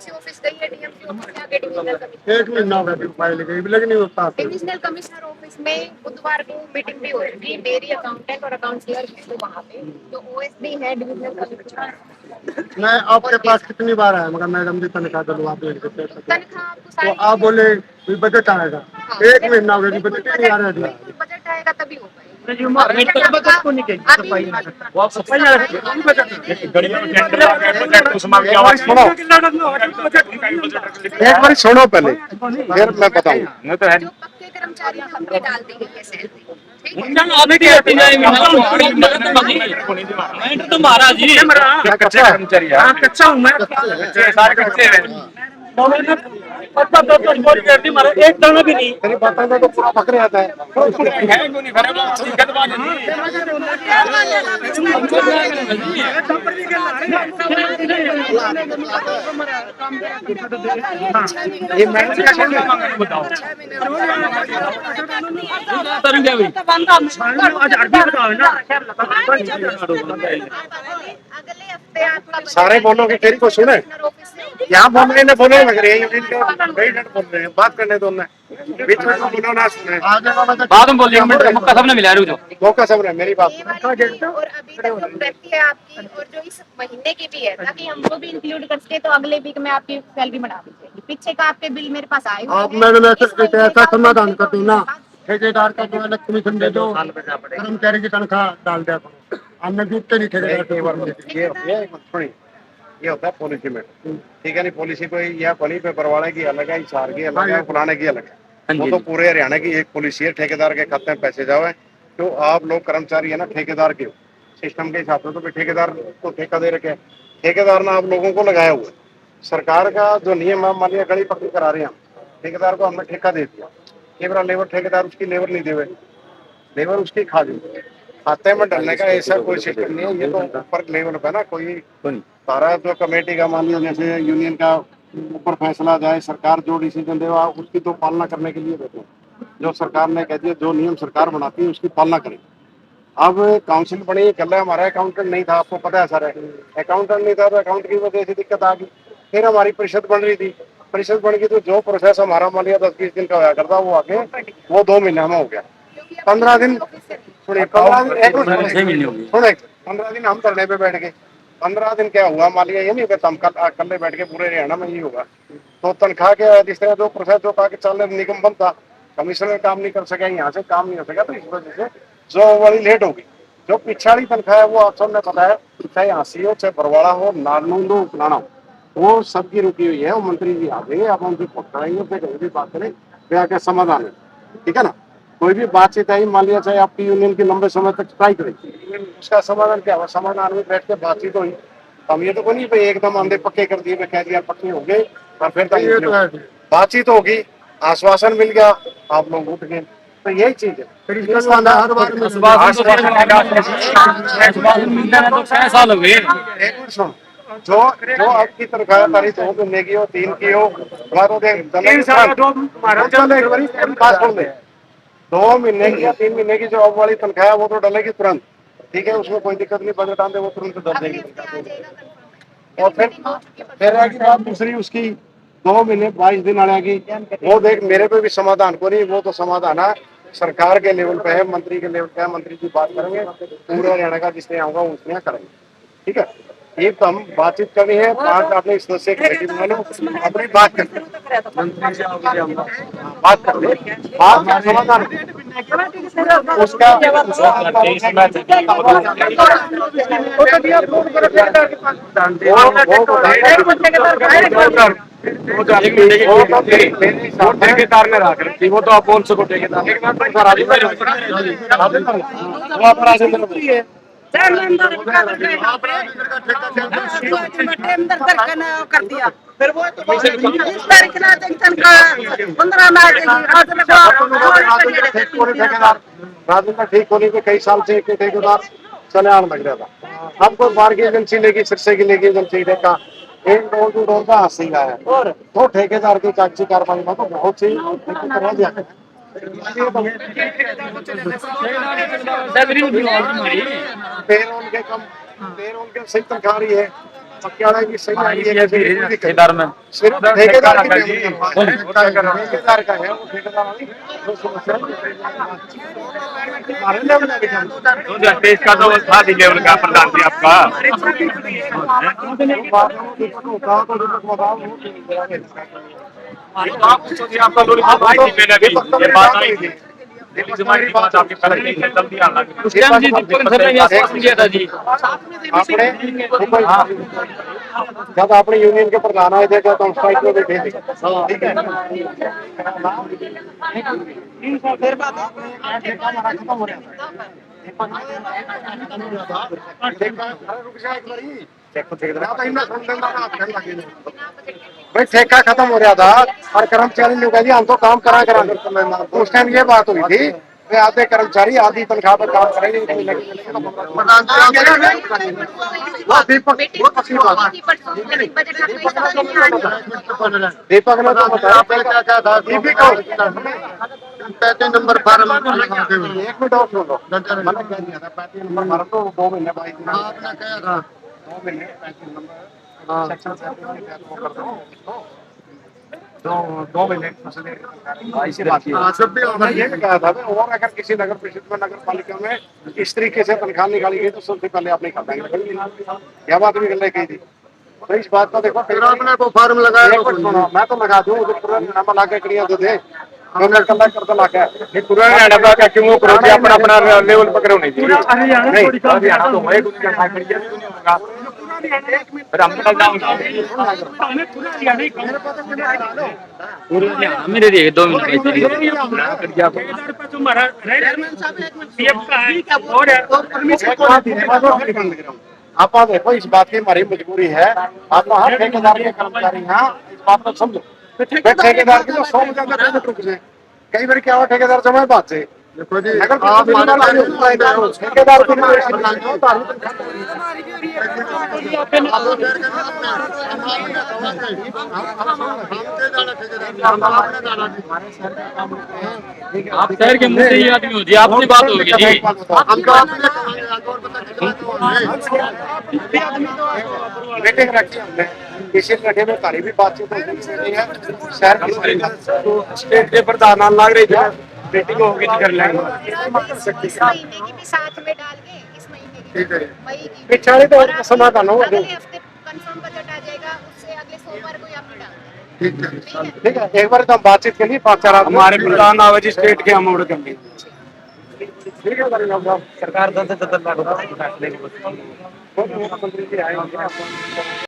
Office गई है, DMC office में आके एक महीना हो गया फाइल गई भी लेकिन डिविजनल कमिश्नर ऑफिस में बुधवार को मीटिंग भी हुई थी, मेरी अकाउंटेंट और अकाउंट क्लियर वहाँ पे जो ओएसडी है डिविजनल कमिश्नर। मैं आपके पास कितनी बार आया मगर मैडम जी तनख्वाह दो आप तनख्वाह तो आप बोले बजट आएगा। एक महीना हो गया बजट नहीं आ रहा है। बजट आएगा तभी हो पाएगा। एक बार सुनो पहले फिर मैं बताऊँ। जो पक्के कर्मचारी हैं उनके डाल दी गई है सैलरी। कच्चा कर्मचारी कच्चा हूँ मैं सारे कच्चे हैं। एक दाना भी नहीं तेरी बातों में तो पूरा पकड़े आता है। ये बताओ सारे बोलोगे तेरी को सुने यहाँ बोलने न बोले लग रही है बोल रहे हैं बात करने दो बीच में बोलो ना सुने बाद में बोलिए मौका सब ने मिला रही मौका सब ने मेरी बात और अभी तक जो व्यक्ति है आपकी और जो इस महीने की भी है ताकि हमको भी इंक्लूड करके तो अगले वीक में आपकी सैलरी बढ़ा दी जाएगी। पीछे का आपके बिल मेरे पास आए आप मैंने ऐसा समाधान कर दूं ना ठेकेदार का जो अलग कमीशन दे दो कर्मचारी की तनख्वाह डाल दिया करो। हमने जुटते नहीं ठेकेदार ये होता है पॉलिसी में ठीक है नहीं पॉलिसी कोई या बनी पे परवाने की अलग है हिसार की अलग है फलाने की अलग है। वो तो पूरे हरियाणा की एक पॉलिसी है ठेकेदार के खाते में पैसे जाओ तो आप लोग कर्मचारी है ना ठेकेदार के सिस्टम के हिसाब से तो ठेकेदार को ठेका दे रखे ठेकेदार ने आप लोगों को लगाया हुआ सरकार का जो नियम है मान लिया गड़ी पकड़ी करा रहे हैं हम ठेकेदार को हमने ठेका दे दिया एक बार लेबर ठेकेदार उसकी लेबर नहीं देवे लेबर उसकी खा दी खाते में डालने का ऐसा कोई सिस्टम नहीं है। ये तो ऊपर लेवल पे ना कोई सारा जो कमेटी का मान लिया जैसे यूनियन का ऊपर फैसला जाए सरकार जो डिसीजन दे उसकी तो पालना करने के लिए बैठे जो सरकार ने कह दिया जो नियम सरकार बनाती है उसकी पालना करें। अब काउंसिल बनी कल हमारा अकाउंटेंट नहीं था आपको पता है सर अकाउंटेंट नहीं था तो अकाउंट की वजह से दिक्कत आ गई। फिर हमारी परिषद बन रही थी परिषद बन गई तो जो प्रोसेस हमारा मान लिया 10-20 दिन का होया करता वो आगे वो 2 महीने में हो गया 15 दिन सुनिए 15 दिन हम धरने पे बैठ गए 15 दिन क्या हुआ मान लिया ये नहीं हम कल बैठ के पूरे हरियाणा में ही होगा तो तनख्वाह के जिस तरह जो प्रोसेस जो कहा कि चल निगम बंद था कमिश्नर काम नहीं कर सके यहाँ से काम नहीं हो सका तो इस वजह से जो वाली लेट होगी जो पिछाड़ी तनख्वाह है वो आप सबने बताया चाहे हंसी हो चाहे बरवाड़ा हो नारनूंद हो फलाना हो वो सबकी रुकी हुई है वो मंत्री जी आ गए आप उनसे कराएंगे फिर कहीं भी बात करें क्या क्या समाधान है ठीक है ना। कोई भी बातचीत आई मान लिया चाहे आपकी यूनियन की लंबे समय तक स्ट्राइक रही उसका समाधान क्या हुआ समाधान में बैठ के बातचीत हुई हम ये तो कोई नहीं एकदम आंधे पक्के कर दिए कह दिया पक्के हो गए और फिर बातचीत होगी आश्वासन मिल गया आप लोग उठ गए तो यही चीज है साल हो गए जो जो आपकी तनख्वाह तारीख 2 महीने की हो 3 की हो 2 महीने की या 3 महीने की जॉब वाली तनख्वाह है वो तो डलेगी तुरंत ठीक है उसमें कोई दिक्कत नहीं बजट आते वो तुरंत डल देगी। और फिर रहेगी बात दूसरी उसकी 2 महीने 22 दिन आएगी वो देख मेरे पे भी समाधान को नहीं वो तो समाधान है सरकार के लेवल पे है मंत्री के लेवल पे है मंत्री की बात करेंगे पूरे हरियाणा का जिसने आऊंगा उसने करेंगे ठीक है। एक तो हम बातचीत करनी है बात अपने सदस्य कमेटी बना लो अपनी बात कर बात कर ले बात का समाधान उसका ठेकेदार ने रख रखी वो तो आप बोल सको ठेकेदार कर दिया फिर वो राजेंद्र ठीक होने पे कई साल से ठेकेदार चले आने लग रहा था अब कोई बाहर की एजेंसी लेगी सिरसे की लेगी एजेंसी का एक डोर टू डोर का हासिल है तो ठेकेदार की कागजी कार्रवाई में तो बहुत सी पेरोल के कम, पेरोल के सही तनख्वाह रही है, पक्याड़ा की सही आ रही है, ठेकेदार में सिर्फ ठेकेदार का है, वो ठेकेदार वाली जो समस्या है, हमारे लेवल पे जाना। देश का तो था लेवल का प्रधान जी आपका आपका लोग भाई थी मैंने भी ये बात आई थी दिल्ली से हमारी बात आपके पहले नहीं है जल्दी आना उस टाइम जी दीपक सर ने आश्वासन दिया था जी आपने जब अपने यूनियन के प्रधान आए थे तो हम स्ट्राइक में बैठे थे, ठीक है, फिर बात हमारा खत्म हो रहा था, भाई ठेका खत्म हो रहा था और कर्मचारी ने कहा जी हम तो काम करा उस टाइम ये बात हुई थी वे आधे कर्मचारी आधी तनख्वाह पर काम करेंगे। दीपक ने तो बताया क्या था पैंतीस नंबर फार्म एक मिनट और सुन लो मैंने कह दिया था 35 नंबर फार्म तो 2 महीने 22 दिन आपने कहा था 2 महीने 35 नंबर सेक्शन 7 में वो कर दो दो महीने ऐसी बात है सब भी मैंने ये कहा था और अगर किसी नगर परिषद में नगर पालिका में इस तरीके से तनख्वाह निकाली गई तो सबसे पहले आपने खाता है क्या बात भी गलत कही थी तो इस बात का देखो फिर आपने वो फार्म लगाया मैं तो लगा दूं उधर पूरा नाम लगा के क्रिया दे मैं कल करता लगा ये पूरा हरियाणा का क्यों करो जी अपना अपना लेवल पकड़ो नहीं जी नहीं हरियाणा तो है कुछ का क्रिया नहीं होगा फिर हम कल जाऊंगा मेरे दिए 2 मिनट आप देखो इस बात की हमारी मजबूरी है आप हर ठेकेदार के कर्मचारी हैं इस बात को समझो ठेकेदार की तो 100 ज्यादा रुक जाए कई बार क्या हुआ ठेकेदार समय बात से देखो जी ठेकेदार को आप शहर के मुद्दे ही आदमी हो जी आपसे बात होगी जी मीटिंग रखी हमने किसी गठे में तारी भी बातचीत है शहर की स्टेट के प्रधान लग रही है मीटिंग होगी कर लेंगे इस महीने की भी साथ में डाल के इस महीने की मई की पिछाड़ी तो समाधान होगा अगले हफ्ते कंफर्म बजट आ जाएगा उससे अगले सोमवार को आप डाल ठीक है एक बार तो हम बातचीत के लिए 5-4 हमारे प्रधान आवाजी स्टेट के हम ऑर्डर कर लेंगे ठीक है सरकार 10 से 17 लाख रुपए